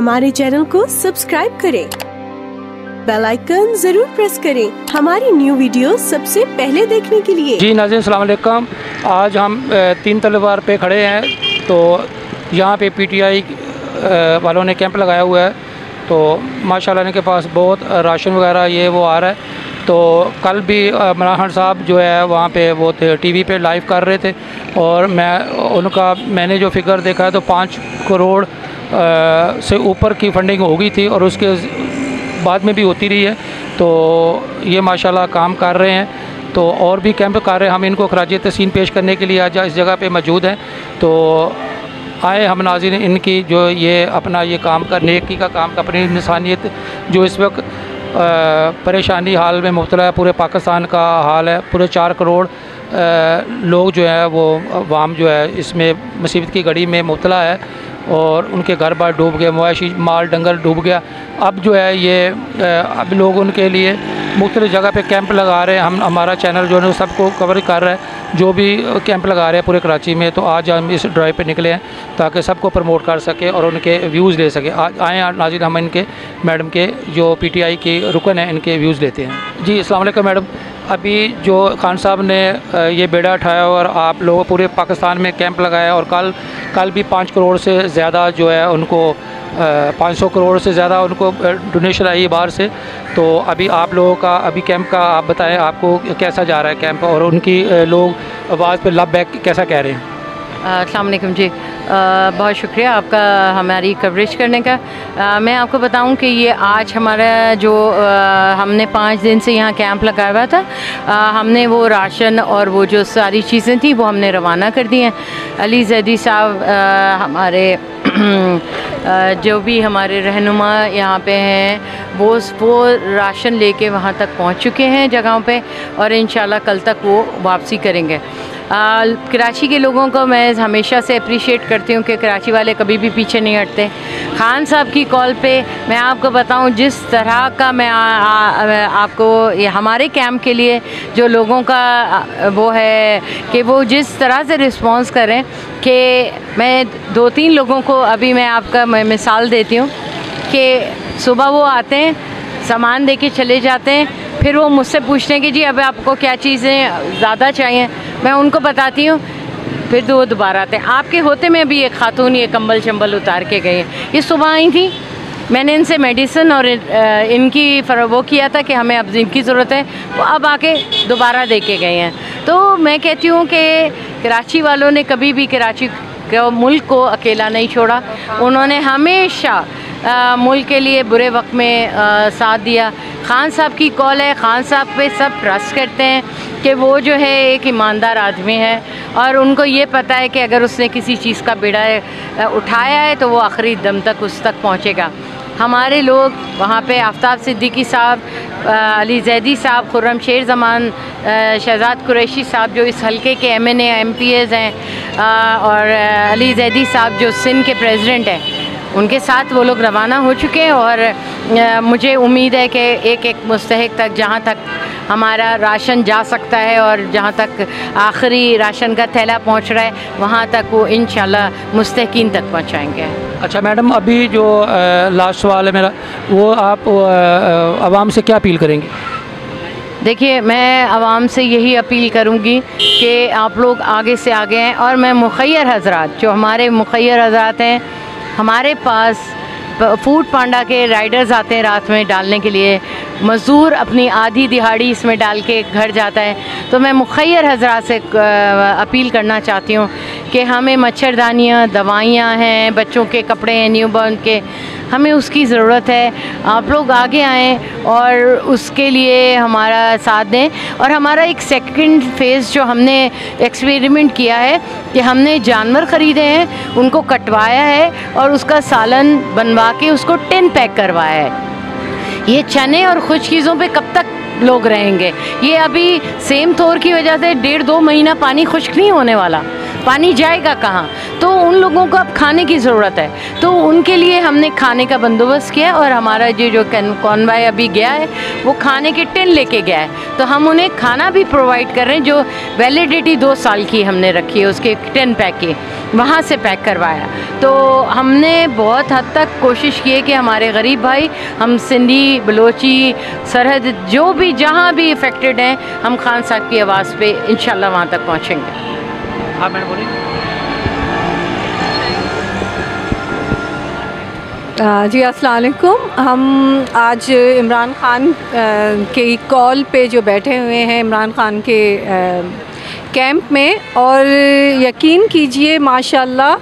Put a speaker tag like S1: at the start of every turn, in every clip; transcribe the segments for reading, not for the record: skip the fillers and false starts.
S1: हमारे चैनल को सब्सक्राइब करें, बेल आइकन जरूर प्रेस करें हमारी न्यू वीडियो सबसे पहले देखने के लिए।
S2: जी नाज़रीन अस्सलाम वालेकुम। आज हम 3 तलवार पे खड़े हैं। तो यहाँ पे पीटीआई वालों ने कैंप लगाया हुआ है। तो माशाल्लाह इनके पास बहुत राशन वगैरह ये वो आ रहा है। तो कल भी इमरान खान साहब जो है वहाँ पे वो थे टीवी पे लाइव कर रहे थे और मैंने जो फिगर देखा है तो 5 करोड़ से ऊपर की फंडिंग हो गई थी और उसके बाद में भी होती रही है। तो ये माशाल्लाह काम कर रहे हैं। तो और भी कैंप कर रहे हैं। हम इनको खराज तहसीन पेश करने के लिए आज इस जगह पे मौजूद हैं। तो आए हम नाज़रीन इनकी जो ये अपना ये काम कर नेकी का काम का अपनी इंसानियत जो इस वक्त परेशानी हाल में मुब्तला है, पूरे पाकिस्तान का हाल है। पूरे 4 करोड़ लोग जो है वो अवाम जो है इसमें मुसीबत की घड़ी में मुब्तला है और उनके घर बार डूब गए, मवेशी माल डंगर डूब गया। अब जो है ये अब लोग उनके लिए मुख्तलिफ़ जगह पे कैंप लगा रहे हैं। हमारा चैनल जो है सबको कवर कर रहा है, जो भी कैंप लगा रहे हैं पूरे कराची में। तो आज हम इस ड्राइव पे निकले हैं ताकि सबको प्रमोट कर सके और उनके व्यूज़ ले सके। आज आए नाज़रीन हम इनके मैडम के जो पीटीआई की रुकन है इनके व्यूज़ लेते हैं। जी अस्सलाम वालेकुम मैडम। अभी जो खान साहब ने ये बेड़ा उठाया और आप लोग पूरे पाकिस्तान में कैंप लगाया और कल भी 5 करोड़ से ज़्यादा जो है उनको 500 करोड़ से ज़्यादा उनको डोनेशन आई है बाहर से। तो अभी आप लोगों का अभी कैंप का आप बताएं, आपको कैसा जा रहा है कैंप और उनकी लोग आवाज़ पे लब बैक कैसा कह रहे हैं?
S3: अस्सलाम वालेकुम जी, बहुत शुक्रिया आपका हमारी कवरेज करने का। मैं आपको बताऊं कि ये आज हमारा जो हमने 5 दिन से यहाँ कैंप लगाया हुआ था, हमने वो राशन और वो जो सारी चीज़ें थी वो हमने रवाना कर दी हैं। अली जैदी साहब हमारे जो भी हमारे रहनुमा यहाँ पे हैं वो राशन लेके वहाँ तक पहुँच चुके हैं जगहों पे और इंशाल्लाह कल तक वो वापसी करेंगे। कराची के लोगों को मैं हमेशा से अप्रिशिएट करती हूँ कि कराची वाले कभी भी पीछे नहीं हटते। खान साहब की कॉल पे मैं आपको बताऊँ जिस तरह का मैं आपको ये हमारे कैंप के लिए जो लोगों का वो है कि वो जिस तरह से रिस्पॉन्स करें कि मैं 2-3 लोगों को अभी मैं आपका मिसाल देती हूँ कि सुबह वो आते हैं सामान दे के चले जाते हैं, फिर वो मुझसे पूछते हैं कि जी अब आपको क्या चीज़ें ज़्यादा चाहिए, मैं उनको बताती हूँ, फिर वो दोबारा आते हैं। आपके होते में भी एक खातून ये कंबल शंबल उतार के गए, ये सुबह आई थी, मैंने इनसे मेडिसिन और इनकी वो किया था कि हमें अब इनकी ज़रूरत है, वो अब आके दोबारा दे के गए हैं। तो मैं कहती हूँ कि कराची वालों ने कभी भी कराची के मुल्क को अकेला नहीं छोड़ा। उन्होंने हमेशा मुल्क के लिए बुरे वक्त में साथ दिया। खान साहब की कॉल है, खान साहब पे सब ट्रस्ट करते हैं कि वो जो है एक ईमानदार आदमी है और उनको ये पता है कि अगर उसने किसी चीज़ का बेड़ा उठाया है तो वो आखिरी दम तक उस तक पहुँचेगा। हमारे लोग वहाँ पे आफ्ताब सिद्दीकी साहब, अली जैदी साहब, खुर्रम शेर ज़मान, शहजाद कुरैशी साहब जो इस हलके के MNA MPs हैं और अली जैदी साहब जो सिंध के प्रेसिडेंट हैं, उनके साथ वो लोग रवाना हो चुके हैं और मुझे उम्मीद है कि एक मुस्तहिक तक जहाँ तक हमारा राशन जा सकता है और जहाँ तक आखिरी राशन का थैला पहुँच रहा है वहाँ तक वो इंशाल्लाह मुस्तहिकीन तक पहुँचाएँगे।
S2: अच्छा मैडम, अभी जो लास्ट सवाल है मेरा, वो आप आवाम से क्या अपील करेंगे?
S3: देखिए, मैं आवाम से यही अपील करूँगी कि आप लोग आगे से आगे हैं और मैं मुखैर हज़रात जो हमारे मुखैर हज़रात हैं, हमारे पास फूड पांडा के राइडर्स आते हैं रात में डालने के लिए, मज़दूर अपनी आधी दिहाड़ी इसमें डाल के घर जाता है। तो मैं मुखैर हज़रात से अपील करना चाहती हूँ कि हमें मच्छरदानियाँ, दवाइयाँ हैं, बच्चों के कपड़े हैं न्यूबॉर्न के, हमें उसकी ज़रूरत है। आप लोग आगे आएँ और उसके लिए हमारा साथ दें। और हमारा एक सेकंड फेज़ जो हमने एक्सपेरिमेंट किया है कि हमने जानवर ख़रीदे हैं, उनको कटवाया है और उसका सालन बनवा के उसको टिन पैक करवाया है। ये चने और खुश चीज़ों पे कब तक लोग रहेंगे? ये अभी सेम थोर की वजह से 1.5-2 महीना पानी खुश्क नहीं होने वाला। पानी जाएगा कहाँ? तो उन लोगों को अब खाने की ज़रूरत है, तो उनके लिए हमने खाने का बंदोबस्त किया और हमारा ये जो कॉन्वॉय अभी गया है वो खाने के टिन लेके गया है, तो हम उन्हें खाना भी प्रोवाइड कर रहे हैं। जो वैलिडिटी 2 साल की हमने रखी है उसके 10 पैक की, वहाँ से पैक करवाया। तो हमने बहुत हद तक कोशिश की है कि हमारे गरीब भाई, हम सिंधी, बलोची, सरहद जो भी जहाँ भी इफ़ेक्टेड हैं, हम खान साहब की आवाज़ पे इंशाल्लाह वहाँ तक पहुँचेंगे।
S2: हाँ मैडम बोलिए।
S4: जी अस्सलाम वालेकुम। हम आज इमरान ख़ान के कॉल पे जो बैठे हुए हैं इमरान ख़ान के कैंप में, और यकीन कीजिए माशाल्लाह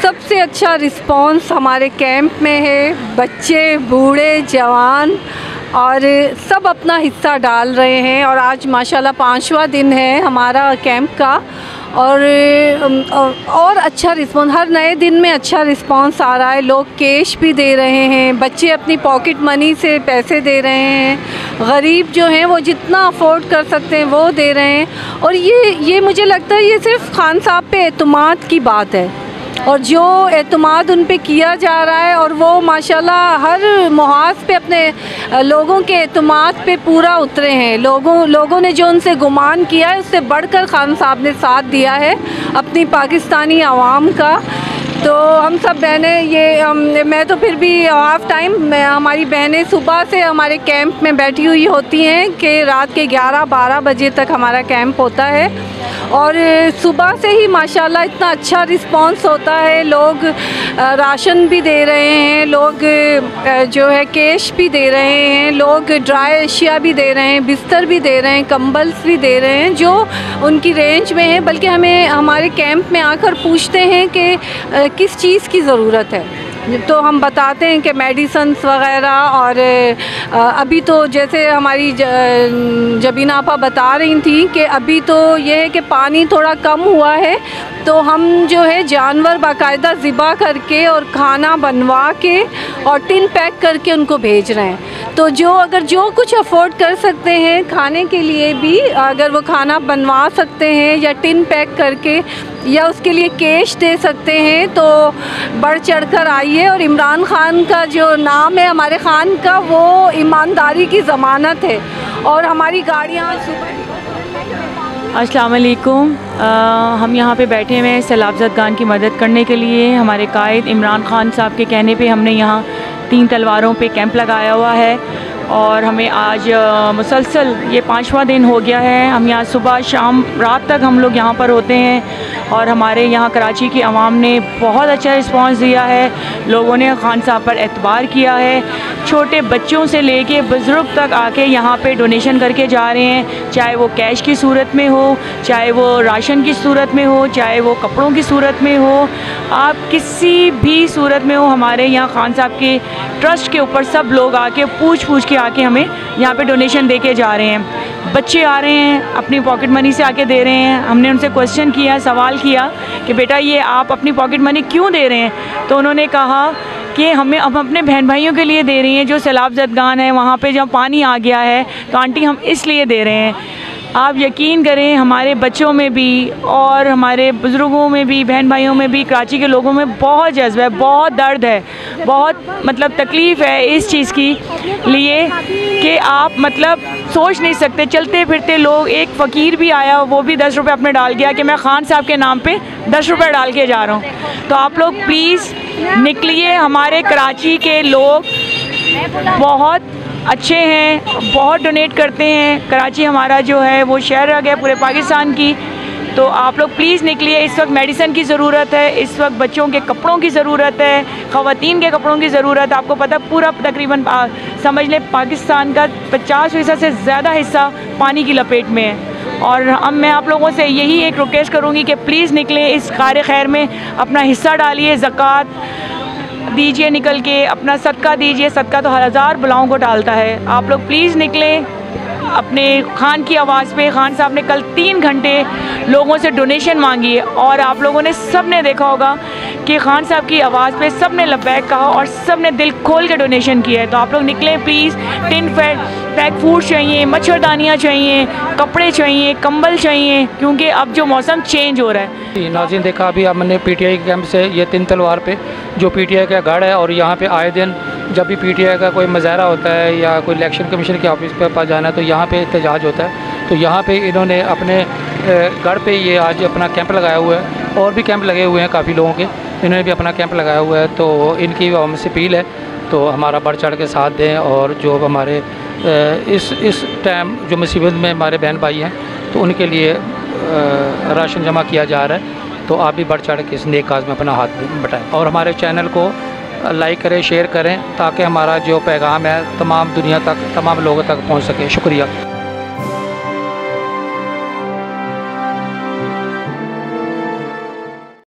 S4: सबसे अच्छा रिस्पांस हमारे कैंप में है। बच्चे, बूढ़े, जवान और सब अपना हिस्सा डाल रहे हैं। और आज माशाल्लाह 5वां दिन है हमारा कैंप का, और अच्छा रिस्पॉन्स, हर नए दिन में अच्छा रिस्पॉन्स आ रहा है। लोग कैश भी दे रहे हैं, बच्चे अपनी पॉकेट मनी से पैसे दे रहे हैं, गरीब जो हैं वो जितना अफोर्ड कर सकते हैं वो दे रहे हैं। और ये मुझे लगता है ये सिर्फ खान साहब पे एतमाद की बात है, और जो एतमाद उन पे किया जा रहा है, और वो माशाल्लाह हर मुहाज पे अपने लोगों के एतमाद पे पूरा उतरे हैं। लोगों ने जो उनसे गुमान किया है उससे बढ़कर खान साहब ने साथ दिया है अपनी पाकिस्तानी आवाम का। तो हम सब बहनें, मैं तो फिर भी हाफ़ टाइम, हमारी बहनें सुबह से हमारे कैंप में बैठी हुई होती हैं कि रात के 11-12 बजे तक हमारा कैंप होता है, और सुबह से ही माशाल्लाह इतना अच्छा रिस्पांस होता है। लोग राशन भी दे रहे हैं, लोग जो है कैश भी दे रहे हैं, लोग ड्राई अशिया भी दे रहे हैं, बिस्तर भी दे रहे हैं, कंबल्स भी दे रहे हैं जो उनकी रेंज में है। बल्कि हमें हमारे कैंप में आकर पूछते हैं कि किस चीज़ की ज़रूरत है, तो हम बताते हैं कि मेडिसन्स वग़ैरह। और अभी तो जैसे हमारी जबीना आपा बता रही थी कि अभी तो ये है कि पानी थोड़ा कम हुआ है, तो हम जो है जानवर बाकायदा ज़िबा करके और खाना बनवा के और टिन पैक करके उनको भेज रहे हैं। तो अगर जो कुछ अफोर्ड कर सकते हैं खाने के लिए भी, अगर वो खाना बनवा सकते हैं या टिन पैक करके या उसके लिए कैश दे सकते हैं, तो बढ़ चढ़ कर आइए। और इमरान ख़ान का जो नाम है हमारे ख़ान का, वो ईमानदारी की ज़मानत है। और हमारी गाड़ियाँ सुबह।
S5: अस्सलाम वालेकुम। हम यहाँ पे बैठे हुए हैं सैलाब ज़दगान की मदद करने के लिए। हमारे कायद इमरान ख़ान साहब के कहने पे हमने यहाँ 3 तलवारों पे कैंप लगाया हुआ है, और हमें आज मुसलसल ये 5वां दिन हो गया है। हम यहाँ सुबह शाम रात तक हम लोग यहाँ पर होते हैं, और हमारे यहाँ कराची की आवाम ने बहुत अच्छा रिस्पांस दिया है। लोगों ने खान साहब पर एतबार किया है, छोटे बच्चों से लेके बुज़ुर्ग तक आके यहाँ पे डोनेशन करके जा रहे हैं, चाहे वो कैश की सूरत में हो, चाहे वो राशन की सूरत में हो, चाहे वो कपड़ों की सूरत में हो, आप किसी भी सूरत में हो, हमारे यहाँ खान साहब के ट्रस्ट के ऊपर सब लोग आके पूछ के आके हमें यहाँ पे डोनेशन दे के जा रहे हैं। बच्चे आ रहे हैं अपनी पॉकेट मनी से आके दे रहे हैं। हमने उनसे क्वेश्चन किया, सवाल किया कि बेटा ये आप अपनी पॉकेट मनी क्यों दे रहे हैं, तो उन्होंने कहा कि हम अपने बहन भाइयों के लिए दे रही हैं जो सैलाब ज़दगान है, वहाँ पे जब पानी आ गया है तो आंटी हम इसलिए दे रहे हैं। आप यकीन करें हमारे बच्चों में भी और हमारे बुज़ुर्गों में भी, बहन भाइयों में भी, कराची के लोगों में बहुत जज्बा है, बहुत दर्द है, बहुत मतलब तकलीफ़ है इस चीज़ की लिए कि आप मतलब सोच नहीं सकते। चलते फिरते लोग, एक फ़कीर भी आया, वो भी 10 रुपये अपने डाल गया कि मैं खान साहब के नाम पे 10 रुपये डाल के जा रहा हूँ। तो आप लोग प्लीज़ निकलिए। हमारे कराची के लोग बहुत अच्छे हैं, बहुत डोनेट करते हैं। कराची हमारा जो है वो शहर रह गया पूरे पाकिस्तान की। तो आप लोग प्लीज़ निकलिए। इस वक्त मेडिसिन की ज़रूरत है, इस वक्त बच्चों के कपड़ों की ज़रूरत है, ख़वातीन के कपड़ों की ज़रूरत है। आपको पता पूरा तकरीबन समझ लें पाकिस्तान का 50% से ज़्यादा हिस्सा पानी की लपेट में है। और मैं आप लोगों से यही एक रिक्वेस्ट करूँगी कि प्लीज़ निकलें, इस कार खैर में अपना हिस्सा डालिए, ज़कात दीजिए, निकल के अपना सदका दीजिए। सदका तो 1000 बलाओं को डालता है। आप लोग प्लीज़ निकलें अपने खान की आवाज़ पे। खान साहब ने कल 3 घंटे लोगों से डोनेशन मांगी है, और आप लोगों ने सब ने देखा होगा कि खान साहब की आवाज़ पे सब ने लब्बैक कहा और सब ने दिल खोल के डोनेशन किया है। तो आप लोग निकलें प्लीज़। पैक फूड चाहिए, मच्छरदानियाँ चाहिए, कपड़े चाहिए, कंबल चाहिए, क्योंकि अब जो मौसम चेंज हो रहा है।
S2: नाज़रीन देखा अभी हमने पीटीआई कैंप से ये 3 तलवार पे जो पीटीआई का गढ़ है, और यहाँ पे आए दिन जब भी पीटीआई का कोई मुजाहरा होता है या कोई इलेक्शन कमीशन के ऑफिस पे पास जाना है तो यहाँ पे एहतजाज होता है। तो यहाँ पे इन्होंने अपने गढ़ पे ये आज अपना कैंप लगाया हुआ है, और भी कैंप लगे हुए हैं काफ़ी लोगों के, इन्होंने भी अपना कैंप लगाया हुआ है। तो इनकी हमसे अपील है तो हमारा बढ़ चढ़ के साथ दें, और जो हमारे इस टाइम जो मुसीबत में हमारे बहन भाई हैं तो उनके लिए राशन जमा किया जा रहा है। तो आप भी बढ़ चढ़ के इस नेक काज में अपना हाथ बटाएं, और हमारे चैनल को लाइक करें, शेयर करें, ताकि हमारा जो पैगाम है तमाम दुनिया तक, तमाम लोगों तक पहुंच सके। शुक्रिया।